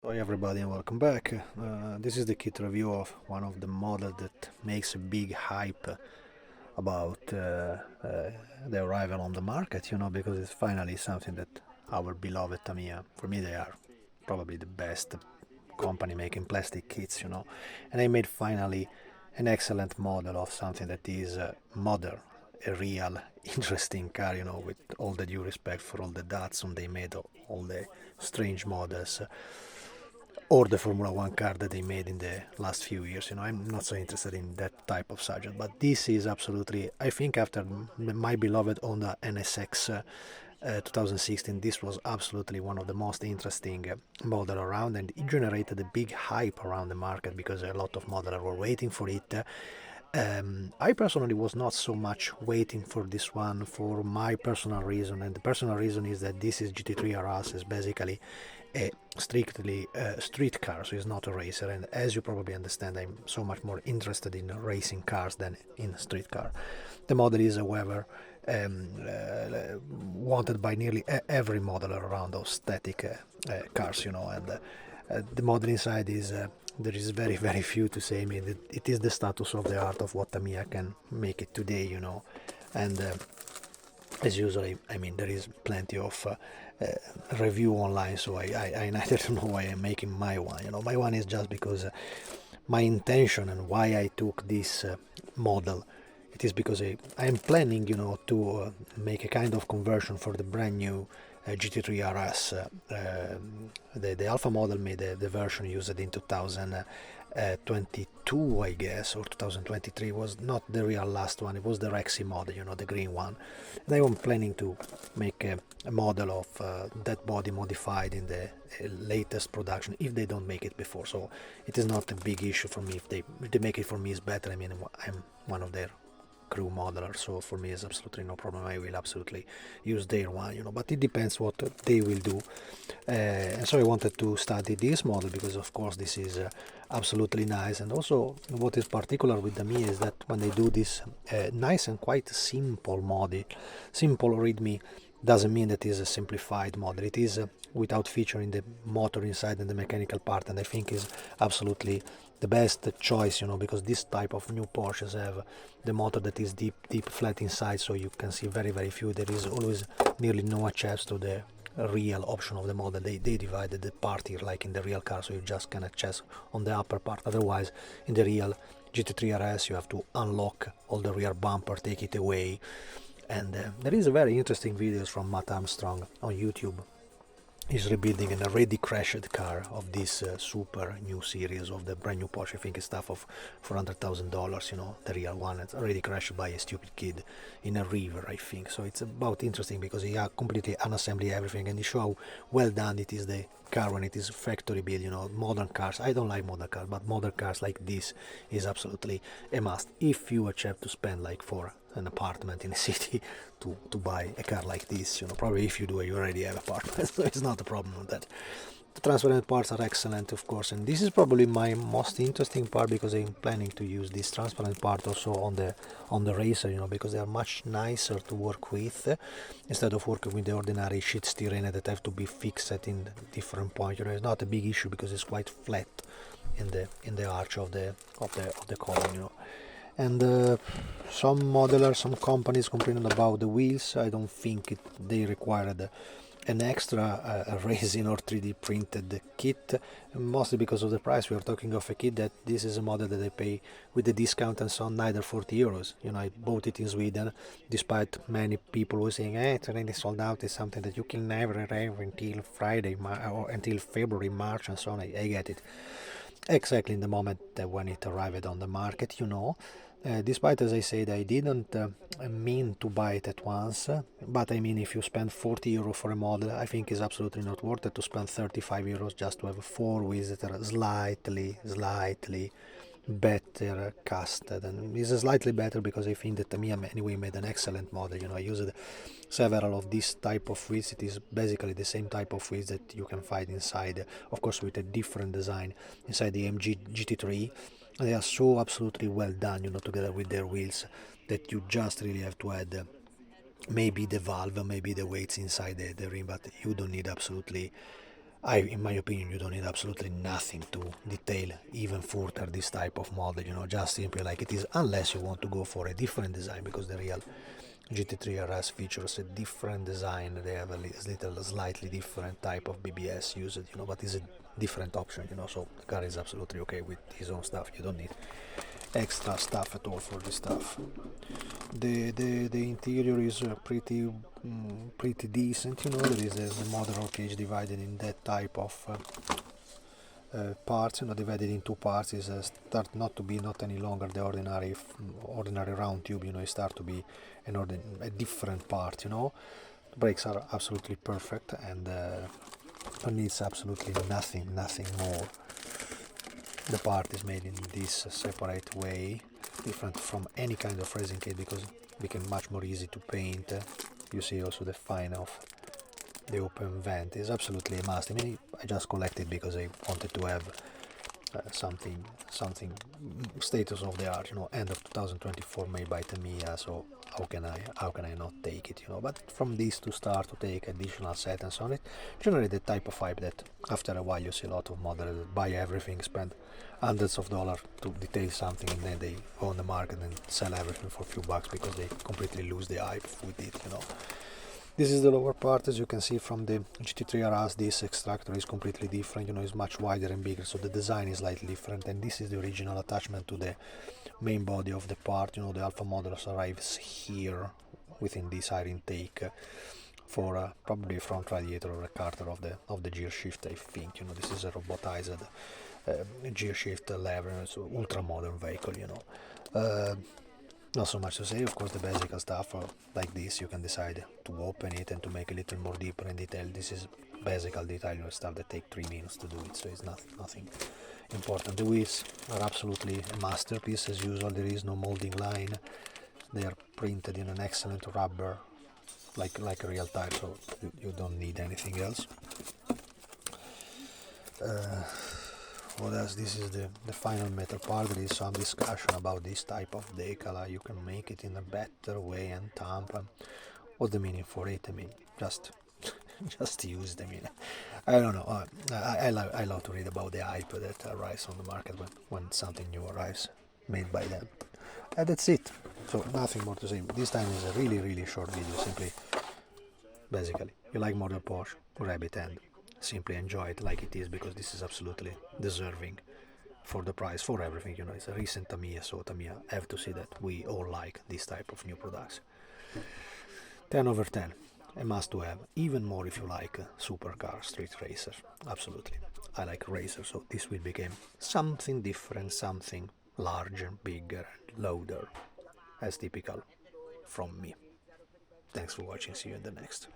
Hi everybody and welcome back. This is the kit review of one of the models that makes a big hype about the arrival on the market, because it's finally something that our beloved Tamiya, for me they are probably the best company making plastic kits. And I made finally an excellent model of something that is modern, a real interesting car, with all the due respect for all the Datsun they made, all the strange models or the Formula One car that they made in the last few years. I'm not so interested in that type of subject, but this is absolutely, I think, after my beloved Honda NSX 2016, this was absolutely one of the most interesting model around, and it generated a big hype around the market because a lot of modelers were waiting for it. I personally was not so much waiting for this one for my personal reason, and the personal reason is that this is GT3 RS, is basically a strictly street car, so it's not a racer. And as you probably understand, I'm so much more interested in racing cars than in street car. The model is, however, wanted by nearly every modeler around those static cars, and the model inside is there is very few to say. I mean, it is the status of the art of what Tamiya can make it today, and as usually, I mean, there is plenty of review online, so I neither don't know why I'm making my one. My one is just because my intention and why I took this model. It is because I am planning, to make a kind of conversion for the brand new GT3 RS. The Alpha model made the version used in 2022, I guess, or 2023. Was not the real last one. It was the Rexy model, the green one. And I am planning to make a model of that body modified in the latest production if they don't make it before. So it is not a big issue for me. If they make it for me, is better. I mean, I'm one of their crew modeler, so for me it's absolutely no problem. I will absolutely use their one, but it depends what they will do. And so I wanted to study this model because of course this is absolutely nice. And also what is particular with the Mi is that when they do this nice and quite simple model, simple readme, doesn't mean that it is a simplified model. It is without featuring the motor inside and the mechanical part, and I think is absolutely the best choice, because this type of new Porsches have the motor that is deep flat inside, so you can see very few. There is always nearly no access to the real option of the model. They divided the part here like in the real car, so you just can access on the upper part. Otherwise, in the real GT3 RS, you have to unlock all the rear bumper, take it away. And there is a very interesting videos from Matt Armstrong on YouTube. He's rebuilding an already crashed car of this super new series of the brand new Porsche. I think it's stuff of $400,000, the real one. It's already crashed by a stupid kid in a river, I think. So it's about interesting because he completely unassembled everything, and he show how well done it is, the car when it is factory built. Modern cars, I don't like modern cars, but modern cars like this is absolutely a must if you have to spend like for an apartment in a city to buy a car like this. Probably if you do, you already have apartment, so it's not a problem with that. The transparent parts are excellent, of course, and this is probably my most interesting part because I'm planning to use this transparent part also on the racer, because they are much nicer to work with instead of working with the ordinary sheet steering that have to be fixed in different points. It's not a big issue because it's quite flat in the arch of the column. And some modelers, some companies complaining about the wheels. I don't think they required an extra resin or 3D printed kit, mostly because of the price. We are talking of a kit that this is a model that I pay with the discount and so on, neither 40 euros. I bought it in Sweden, despite many people were saying, it's already sold out, it's something that you can never arrive until Friday or until February, March, and so on. I get it. Exactly in the moment when it arrived on the market. Despite, as I said, I didn't mean to buy it at once, but I mean, if you spend 40 euro for a model, I think it's absolutely not worth it to spend 35 euros just to have four wheels that are slightly better casted. And it's slightly better because I think that Tamiya anyway made an excellent model. I used several of this type of wheels. It is basically the same type of wheels that you can find inside, of course with a different design, inside the MG GT3. They are so absolutely well done, together with their wheels, that you just really have to add maybe the valve, maybe the weights inside the rim, but you don't need absolutely In my opinion, you don't need absolutely nothing to detail even further this type of model, you know, just simply like it is, unless you want to go for a different design, because the real GT3 RS features a different design. They have a little slightly different type of BBS used, you know, but it's a different option, you know, so the car is absolutely okay with his own stuff. You don't need extra stuff at all for this stuff. The interior is pretty decent, you know. There is a motor cage divided in that type of parts, you know, divided in two parts. Is start not to be not any longer the ordinary round tube, you know. It start to be a different part, you know. The brakes are absolutely perfect, and needs absolutely nothing more. The part is made in this separate way, different from any kind of racing kit, because it became much more easy to paint. You see also the fine of the open vent is absolutely a must. I mean, I just collected because I wanted to have something status of the art, you know, end of 2024, made by Tamiya. So how can I not take it, you know? But from this to start to take additional settings on it, generally the type of hype that after a while you see a lot of models that buy everything, spend hundreds of dollars to detail something, and then they go on the market and sell everything for a few bucks because they completely lose the hype with it, you know. This is the lower part. As you can see from the GT3 RS, this extractor is completely different, you know, it's much wider and bigger, so the design is slightly different, and this is the original attachment to the main body of the part. You know, the Alpha models arrives here within this air intake for probably a front radiator or a carter of the gear shift, I think. You know, this is a robotized gear shift lever, so ultra modern vehicle, you know. Not so much to say, of course. The basic stuff like this, you can decide to open it and to make a little more deeper in detail. This is basic detail stuff that take 3 minutes to do it, so it's nothing important. The wheels are absolutely a masterpiece as usual. There is no molding line. They are printed in an excellent rubber, like a real tire, so you don't need anything else. What else? This is the final metal part. There is some discussion about this type of decal. You can make it in a better way and tamp. What's the meaning for it? I mean, just just use it. I mean, I don't know. I love to read about the hype that arrives on the market when something new arrives made by them. And that's it. So nothing more to say. This time is a really short video. Simply, basically, you like model Porsche, grab it and simply enjoy it like it is, because this is absolutely deserving for the price, for everything, you know. It's a recent Tamiya, so Tamiya have to see that we all like this type of new products. 10 over 10, a must to have, even more if you like supercar street racer. Absolutely, I like racers, so this will become something different, something larger, bigger and louder, as typical from me. Thanks for watching, see you in the next.